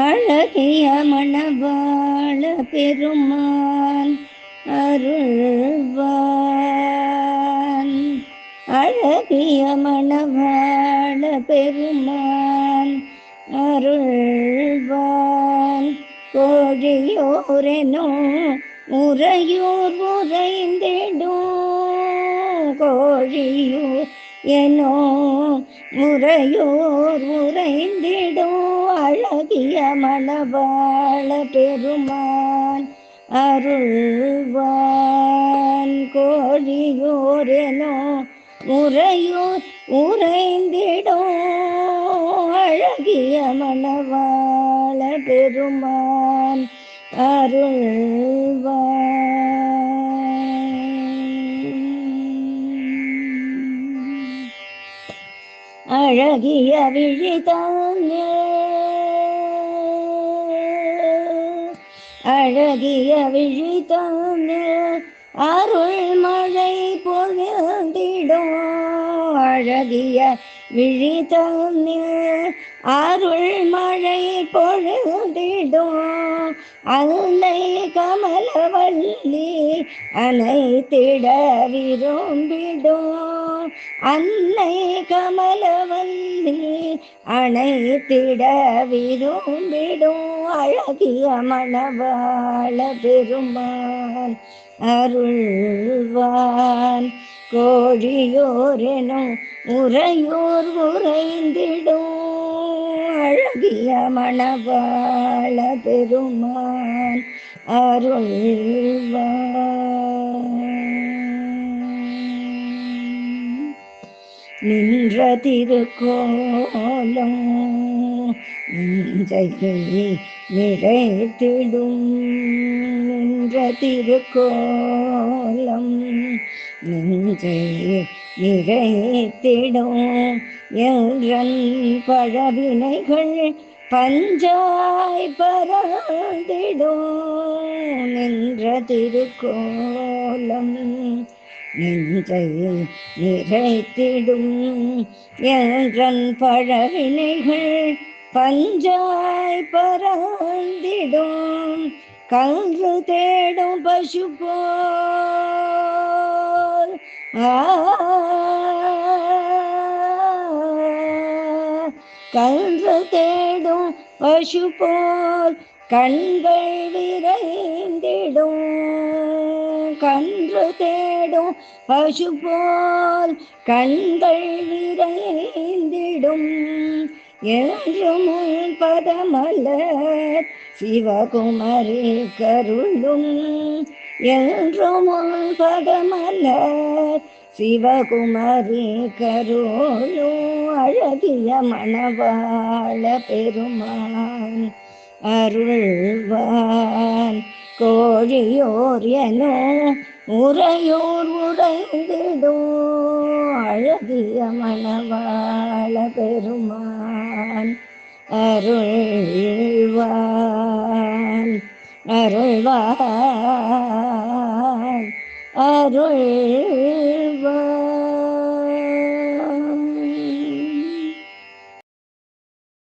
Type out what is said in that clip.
அழகிய மணவாள பெருமான் அருள்வான். அழகிய மணவாள பெருமான் அருள்வான். கோழியோரெனோ முறையூர் உறைந்திடும். கோழியூர் எனோ முறையோர் உறைந்திடும். அழகிய மணவாள பெருமான் அருள்வான். கோழியோர் எனோ முறையோர் உறைந்திடும். அழகிய மணவாள பெருமான் அருள்வான். அழகிய விழிதானே அழகிய விழிதானே அருள் மழை பொழிந்திடும். அழகிய விழிதானே அருள் மழை பொழிந்திடும். அன்னை கமலவல்லி அனைத்திட விரும்பிடும். அன்னை கமலவல்லி அனைத்திட விரும்பிடும். அழகிய மணவாள பெருமான் அருள்வான். கோழியோரெனும் உறையோர் உறைந்திடும். அழகிய மணவாள பெருமான் அருள்வான். நின்ற திருக்கோலம் நெஞ்சையை நிறைத்திடும். நின்ற திருக்கோலம் நெஞ்சை நிறைத்திடும். என்றன் பழவினைகள் பஞ்சாய் பறந்திடும். நின்ற திருக்கோலம் நெஞ்சை நிறைத்திடும். என்றன் பழவினைகள் பஞ்சாய் பறந்திடும். கன்று தேடும் பசு போல் கன்று தேடும் பசு போல் கண்கள் விரைந்திடும். கன்று தேடும் பசு போல் கண்கள் விரைந்திடும். என்றும் பதமலர் சிவகுமரி கருளும். என்றும் பதமலர் சிவகுமரி கருளும். அழகிய மணவாள பெருமான் அருள்வான். கோழியோர் எனோ உறையோர் உறைந்திடும். அழகிய மணவாள பெருமான் அருள்வான். அருள்வான் அருள்